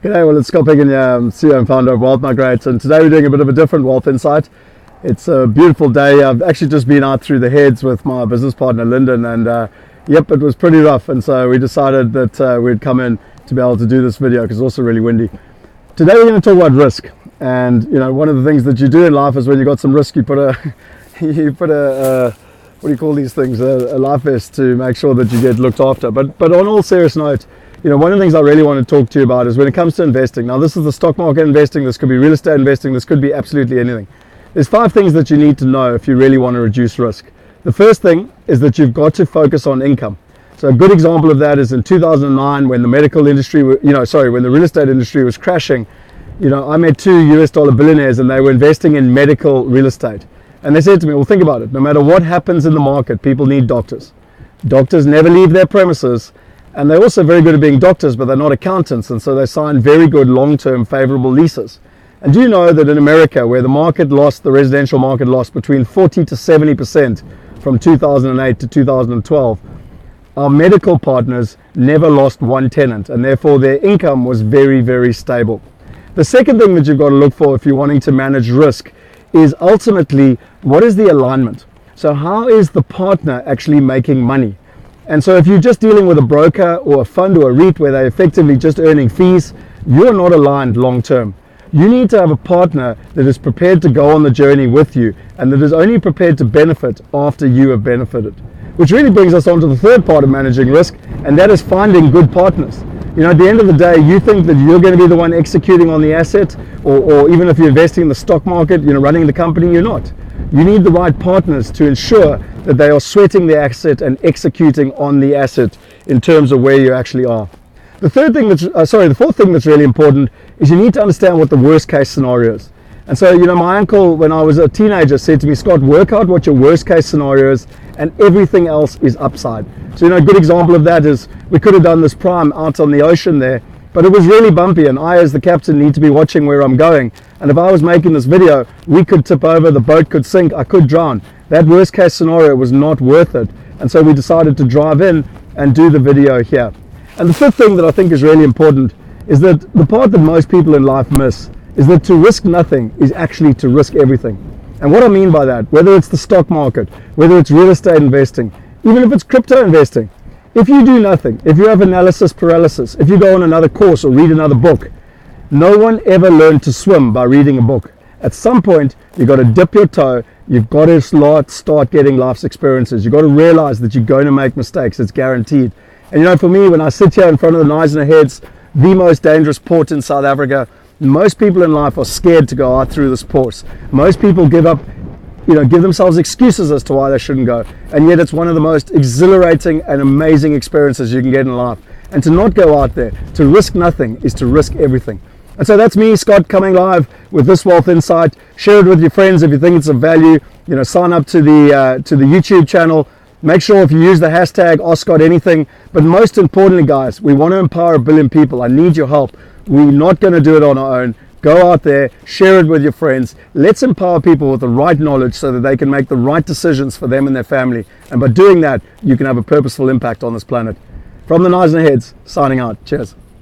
G'day, well, it's Scott Picken, CEO and founder of Migrate, and today we're doing a bit of a different wealth insight. It's a beautiful day. I've actually just been out through the heads with my business partner Lyndon, and yep, it was pretty rough, and so we decided that we'd come in to be able to do this video because it's also really windy. Today we're going to talk about risk, and you know, one of the things that you do in life is when you've got some risk, you put a what do you call these things, a life vest to make sure that you get looked after. But on all serious note, you know, one of the things I really want to talk to you about is when it comes to investing. Now, this is the stock market investing, this could be real estate investing, this could be absolutely anything. There's 5 things that you need to know if you really want to reduce risk. The first thing is that you've got to focus on income. So a good example of that is in 2009 when the medical industry, when the real estate industry was crashing. You know, I met 2 US dollar billionaires and they were investing in medical real estate. And they said to me, well, think about it. No matter what happens in the market, people need doctors. Doctors never leave their premises. And they're also very good at being doctors, but they're not accountants, and so they sign very good long-term favorable leases. And do you know that in America, where the residential market lost between 40 to 70% from 2008 to 2012, our medical partners never lost one tenant, and therefore their income was very, very stable. The second thing that you've got to look for if you're wanting to manage risk is ultimately, what is the alignment? So how is the partner actually making money? And so if you're just dealing with a broker or a fund or a REIT where they're effectively just earning fees, you're not aligned long term. You need to have a partner that is prepared to go on the journey with you and that is only prepared to benefit after you have benefited. Which really brings us on to the third part of managing risk, and that is finding good partners. You know, at the end of the day, you think that you're going to be the one executing on the asset, or even if you're investing in the stock market, you know, running the company, you're not. You need the right partners to ensure that they are sweating the asset and executing on the asset in terms of where you actually are. The fourth thing that's really important is you need to understand what the worst case scenario is. And so, you know, my uncle, when I was a teenager, said to me, Scott, work out what your worst case scenario is and everything else is upside. So, you know, a good example of that is we could have done this prime out on the ocean there, but it was really bumpy, and I, as the captain, need to be watching where I'm going. And if I was making this video, we could tip over, the boat could sink, I could drown. That worst case scenario was not worth it. And so we decided to drive in and do the video here. And the fifth thing that I think is really important is that the part that most people in life miss is that to risk nothing is actually to risk everything. And what I mean by that, whether it's the stock market, whether it's real estate investing, even if it's crypto investing, if you do nothing, if you have analysis paralysis, if you go on another course or read another book, no one ever learned to swim by reading a book. At some point, you've got to dip your toe, you've got to start getting life's experiences. You've got to realize that you're going to make mistakes, it's guaranteed. And you know, for me, when I sit here in front of the Knysna Heads, the most dangerous port in South Africa, most people in life are scared to go out through this port. Most people give themselves excuses as to why they shouldn't go. And yet it's one of the most exhilarating and amazing experiences you can get in life. And to not go out there, to risk nothing, is to risk everything. And so that's me, Scott, coming live with this Wealth Insight. Share it with your friends if you think it's of value. You know, sign up to the YouTube channel. Make sure if you use the hashtag #AskScottAnything. But most importantly, guys, we want to empower 1 billion people. I need your help. We're not going to do it on our own. Go out there, share it with your friends. Let's empower people with the right knowledge so that they can make the right decisions for them and their family. And by doing that, you can have a purposeful impact on this planet. From the Knysna Heads, signing out. Cheers.